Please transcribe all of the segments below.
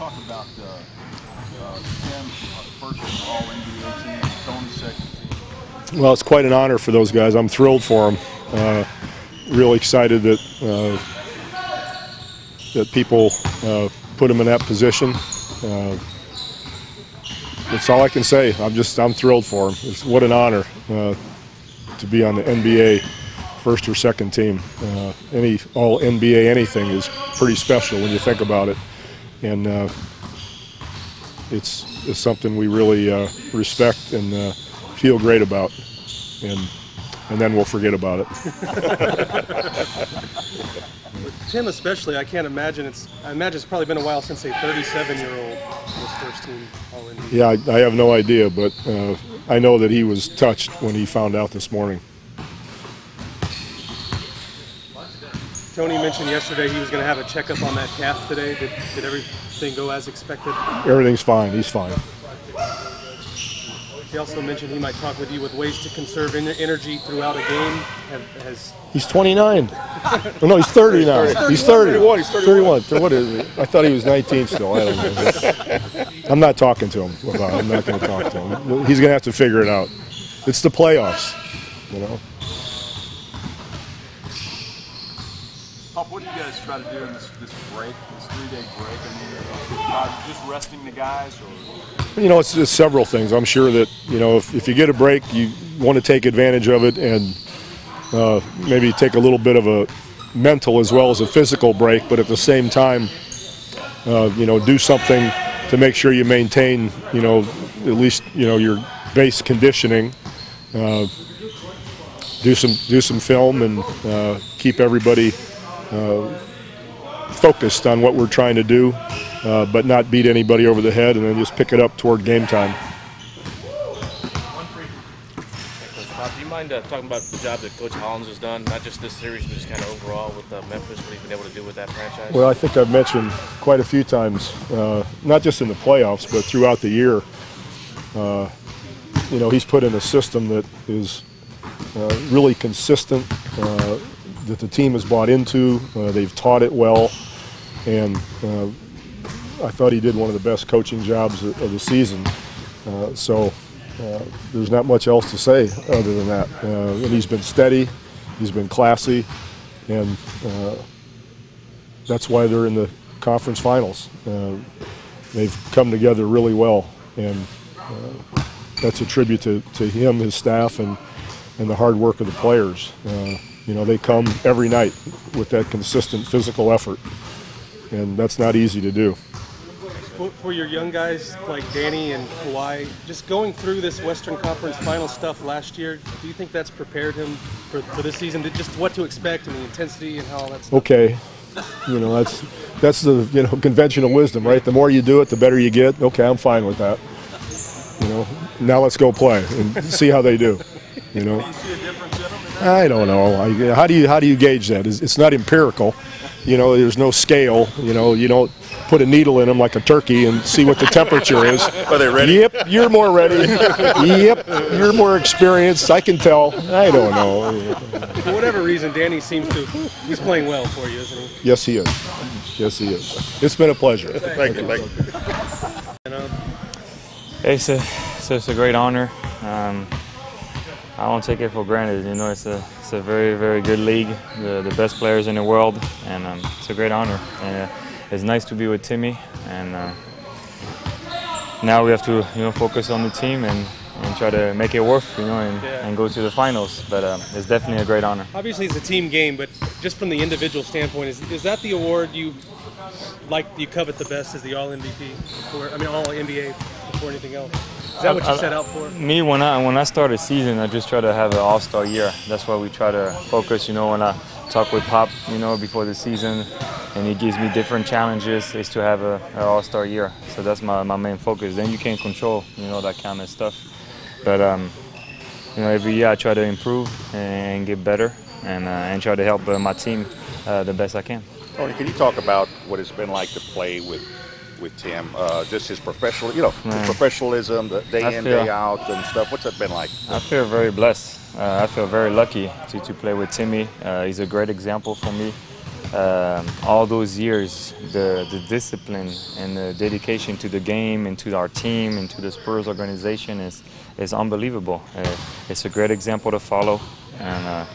talk about Tim, first All-NBA team, Tony's second team? Well, it's quite an honor for those guys. I'm thrilled for them. Really excited that people put them in that position. That's all I can say. I'm thrilled for them. What an honor to be on the NBA first or second team. Any All-NBA anything is pretty special when you think about it, and it's something we really respect and feel great about, and then we'll forget about it. Tim especially, I can't imagine I imagine it's probably been a while since a 37-year-old was first team All-NBA. Yeah, I have no idea, but I know that he was touched when he found out this morning. Tony mentioned yesterday he was going to have a checkup on that calf today. Did everything go as expected? Everything's fine. He's fine. He also mentioned he might talk with you with ways to conserve energy throughout a game. He's 29. Oh, no, he's 30 now. He's 30. He's 31. So what is it? I thought he was 19 still. I don't know. I'm not talking to him about it. I'm not going to talk to him. He's going to have to figure it out. It's the playoffs, you know. Pop, what do you guys try to do in this break, this 3-day break? I mean, just resting the guys, or? You know, it's just several things. I'm sure that, you know, if you get a break, you want to take advantage of it and maybe take a little bit of a mental as well as a physical break, but at the same time, you know, do something to make sure you maintain, you know, at least, you know, your base conditioning. Do some film and keep everybody focused on what we're trying to do, but not beat anybody over the head, and then just pick it up toward game time. Bob, do you mind talking about the job that Coach Hollins has done, not just this series, but just kind of overall with Memphis, what he's been able to do with that franchise? Well, I think I've mentioned quite a few times, not just in the playoffs, but throughout the year, you know, he's put in a system that is really consistent, that the team has bought into. They've taught it well, and I thought he did one of the best coaching jobs of the season. So there's not much else to say other than that. And he's been steady, he's been classy, and that's why they're in the conference finals. They've come together really well, and that's a tribute to him, his staff, and the hard work of the players. You know, they come every night with that consistent physical effort, and that's not easy to do. For your young guys like Danny and Kawhi, just going through this Western Conference final stuff last year, do you think that's prepared him for this season, just what to expect and the intensity and how all that stuff? Okay, you know, that's the, you know, conventional wisdom, right? The more you do it, the better you get. Okay, I'm fine with that. You know, now let's go play and see how they do. You know, Do you see a difference in them? I don't know. How do you gauge that? It's not empirical. You know, there's no scale. You know, you don't put a needle in them like a turkey and see what the temperature is. Are they ready? Yep, you're more ready. Yep, you're more experienced. I can tell. I don't know. For whatever reason, Danny he's playing well for you, isn't he? Yes, he is. Yes, he is. It's been a pleasure. Thank you. It's a great honor. I don't take it for granted. You know, it's a very, very good league, the best players in the world, and it's a great honor. And it's nice to be with Timmy, and now we have to, you know, focus on the team and try to make it work, you know, and go to the finals. But it's definitely a great honor. Obviously, it's a team game, but just from the individual standpoint, is that the award you covet the best as the All-MVP, All-NBA before anything else? Is that what you set out for? Me, when I start a season, I just try to have an all-star year. That's why we try to focus. You know, when I talk with Pop, you know, before the season, and he gives me different challenges, is to have an all-star year. So that's my main focus. Then you can control, you know, that kind of stuff. But you know, every year I try to improve and get better, and try to help my team the best I can. Tony, can you talk about what it's been like to play with Tim, just his professional, you know, his professionalism, the day in, day out and stuff? What's it been like? I feel very blessed. I feel very lucky to play with Timmy. He's a great example for me. all those years, the discipline and the dedication to the game and to our team and to the Spurs organization is unbelievable. It's a great example to follow, and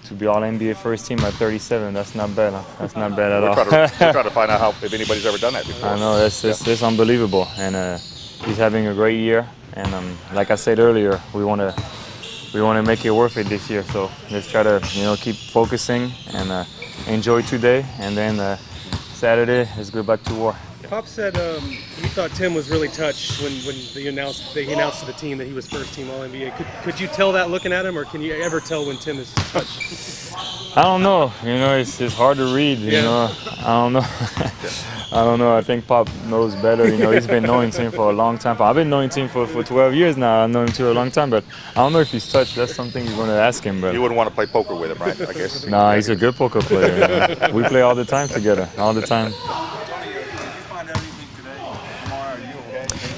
to be all NBA first team at 37, that's not bad. Huh? That's not bad at all. We're trying to find out if anybody's ever done that before. I know, it's unbelievable, and he's having a great year. And like I said earlier, we want to make it worth it this year. So let's try to keep focusing and enjoy today, and then Saturday let's go back to war. Pop said you thought Tim was really touched when he announced to the team that he was first team All-NBA. Could you tell that looking at him, or can you ever tell when Tim is touched? I don't know. It's hard to read. I don't know. I don't know. I think Pop knows better. He's been knowing Tim for a long time. I've been knowing Tim for 12 years now. I've known him for a long time, but I don't know if he's touched. That's something you're going to ask him. But you wouldn't want to play poker with him, right? I guess. Nah, he's a good poker player. We play all the time together, all the time.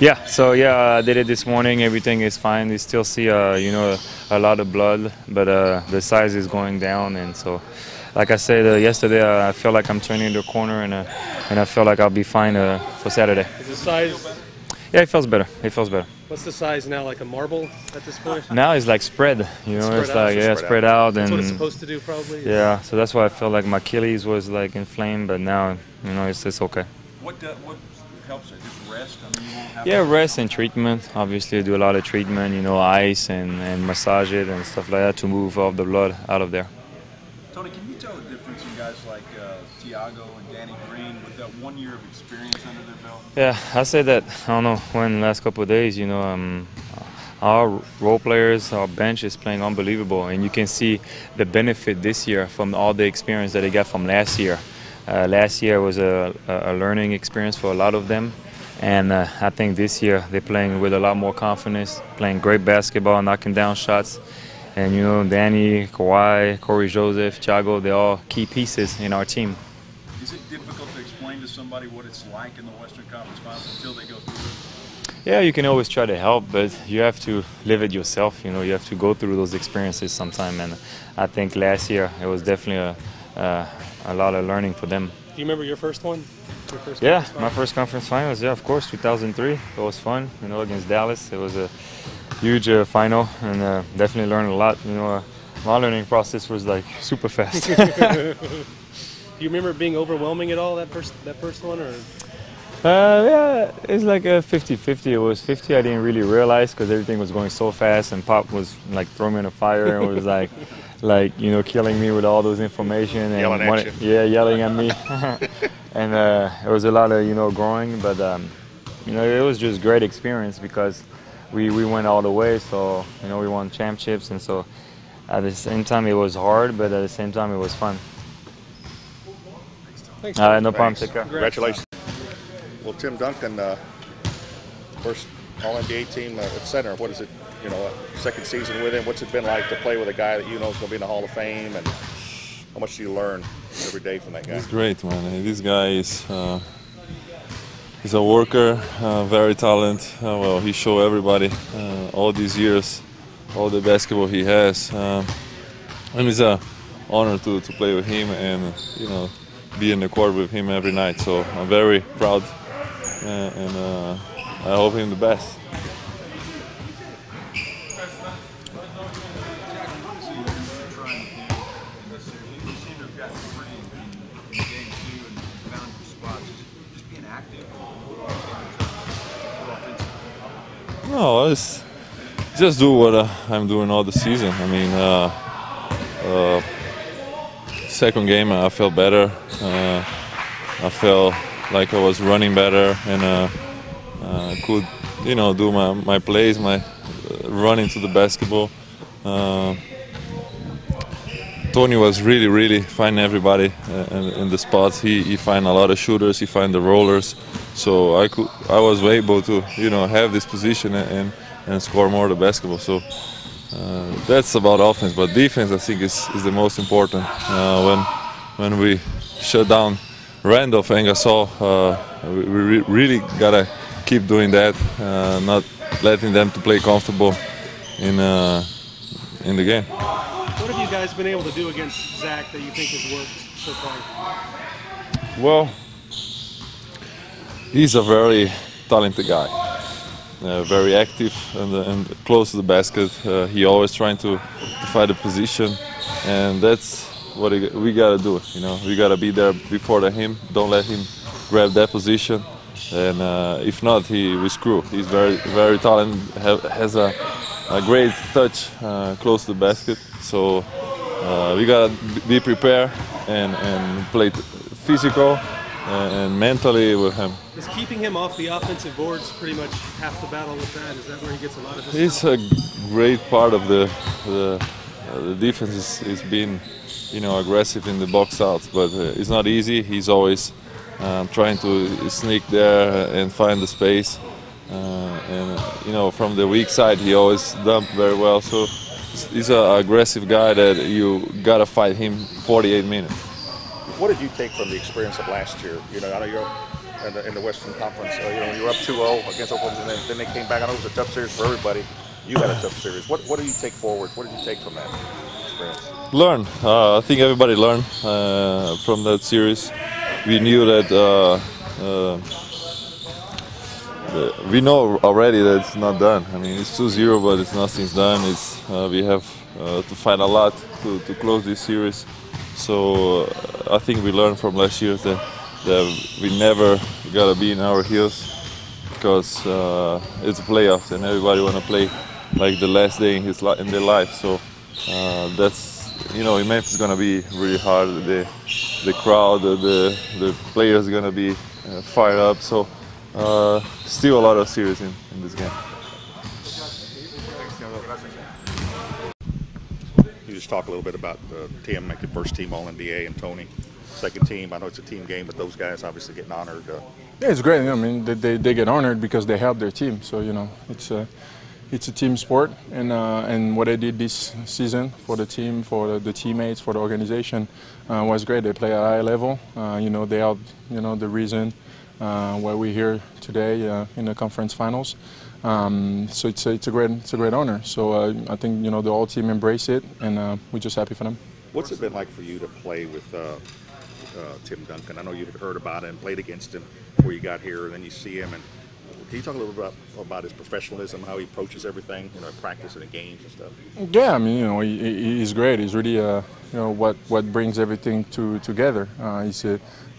Yeah, so I did it this morning. Everything is fine. We still see, a lot of blood, but the size is going down. And so, like I said yesterday, I feel like I'm turning the corner, and I feel like I'll be fine for Saturday. Is the size? Yeah, it feels better. It feels better. What's the size now? Like a marble at this point? Now it's like spread. It's like spread out. That's and what it's supposed to do, probably. Yeah, so that's why I feel like my Achilles was like inflamed, but now it's okay. What helps it? Just rest? I mean, you won't have rest and treatment. Obviously, I do a lot of treatment, ice and massage it and stuff like that to move all the blood out of there. Tony, can you tell the difference in guys like Tiago and Danny Green with that 1 year of experience under their belt? Yeah, I say that, I don't know, when last couple of days, our role players, our bench is playing unbelievable, and you can see the benefit this year from all the experience that they got from last year. Last year was a learning experience for a lot of them, and I think this year they're playing with a lot more confidence, playing great basketball, knocking down shots. And Danny, Kawhi, Corey Joseph, Tiago, they're all key pieces in our team. Is it difficult to explain to somebody what it's like in the Western Conference Finals until they go through it? Yeah, you can always try to help, but you have to live it yourself. You have to go through those experiences sometime, and I think last year it was definitely a lot of learning for them. Do you remember your first one? My first conference finals, of course, 2003. It was fun, against Dallas. It was a huge final, and definitely learned a lot. My learning process was like super fast. Do you remember it being overwhelming at all, that first one, or? Yeah, it's like a 50-50. It was 50 I didn't really realize because everything was going so fast, and Pop was like throwing me in a fire and was like killing me with all those information and yelling at you. Yeah, yelling at me. And it was a lot of growing, but it was just great experience because we went all the way. So we won championships, and so at the same time it was hard, but at the same time it was fun. Thanks. No problem. Take care. Congratulations. Well, Tim Duncan, first All-NBA team at center. What is it? Second season with him. What's it been like to play with a guy that is going to be in the Hall of Fame, and how much do you learn every day from that guy? He's great, man. This guy is he's a worker, very talented. Well, he showed everybody all these years, all the basketball he has, and it's an honor to play with him and be in the court with him every night. So I'm very proud, and I hope him the best. No, it's just do what I'm doing all the season. I mean, second game I felt better. I felt like I was running better, and could do my plays, my running to the basketball. Tony was really finding everybody in the spots. He find a lot of shooters. He find the rollers. So I was able to have this position and score more of the basketball. So that's about offense, but defense I think is the most important. When we shut down Randolph and Gasol, we really gotta keep doing that, not letting them to play comfortable in the game. What have you guys been able to do against Zach that you think has worked? so far? Well, he's a very talented guy, very active and close to the basket. He always trying to find a position, and that's what we gotta do. You know, we gotta be there before him. Don't let him grab that position, and if not, we screw. He's very talented. Has a great touch close to the basket. So we gotta be prepared and play physical and mentally with him. Is keeping him off the offensive boards pretty much half the battle with that? Is that where he gets a lot of this? He's a great part of the defense. Is being, you know, aggressive in the box outs, but it's not easy. He's always trying to sneak there and find the space. And you know, from the weak side, he always dumped very well. So he's an aggressive guy that you gotta fight him 48 minutes. What did you take from the experience of last year? You know, I know you're in the Western Conference. You know, you were up 2-0 against Oklahoma, and then they came back. I know it was a tough series for everybody. You had a tough series. What do you take forward? What did you take from that experience? Learn. I think everybody learned from that series. We knew that we know already that it's not done. I mean, it's 2-0, but nothing's done. We have to fight a lot to close this series. So I think we learned from last year that we never gotta be in our heels, because it's playoffs and everybody wanna play like the last day in their life. So that's, you know, in Memphis is gonna be really hard. The crowd, the players are gonna be fired up. So still a lot of series in this game. You just talk a little bit about Tim making first team All-NBA and Tony second team. I know it's a team game, but those guys obviously getting honored. Yeah, it's great. I mean, they get honored because they help their team. So, you know, it's a team sport, and what they did this season for the team, for the teammates, for the organization was great. They play at a high level. You know, they are, you know, the reason why we're here today in the conference finals. So it's a great honor. So I think, you know, the whole team embrace it, and we're just happy for them. What's it been like for you to play with Tim Duncan? I know you've heard about it and played against him before you got here, and then you see him. And can you talk a little bit about his professionalism, how he approaches everything, you know, practice and the games and stuff? Yeah, I mean, you know, he's great. He's really, you know, what brings everything together. He's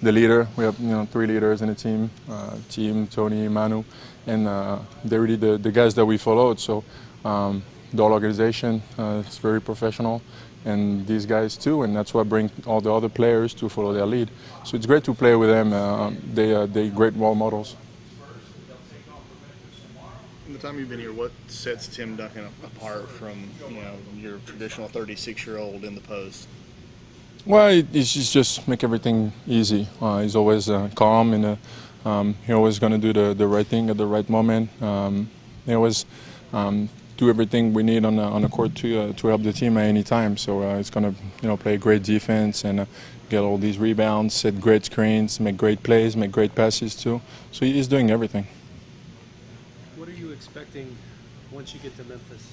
the leader. We have, you know, 3 leaders in the team: Tony, Manu, and they're really the guys that we followed. So the whole organization is very professional, and these guys too, and that's what brings all the other players to follow their lead. So it's great to play with them. They're great role models. In the time you've been here, what sets Tim Duncan apart from, you know, your traditional 36-year-old in the post? Well, it's just make everything easy. He's always calm, and he's always going to do the right thing at the right moment. He always do everything we need on the court to help the team at any time. So it's going to, you know, play great defense and get all these rebounds, set great screens, make great plays, make great passes too. So he's doing everything. What are you expecting once you get to Memphis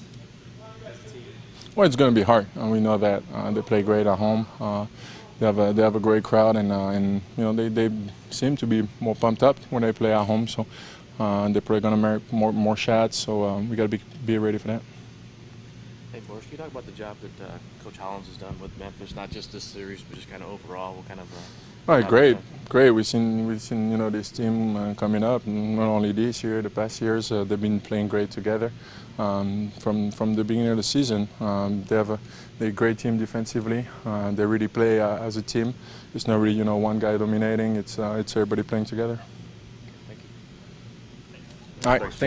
as a team? Well, it's going to be hard. We know that they play great at home. They have a great crowd, and you know, they seem to be more pumped up when they play at home. So they're probably going to make more shots. So we got to be ready for that. Hey, Boris, can you talk about the job that Coach Hollins has done with Memphis, not just this series, but just kind of overall? What kind of Right, great. We've seen you know, this team coming up. Not only this year, the past years they've been playing great together. From the beginning of the season, they're a great team defensively. They really play as a team. It's not really, you know, one guy dominating. It's everybody playing together. Thank you. All right. Thank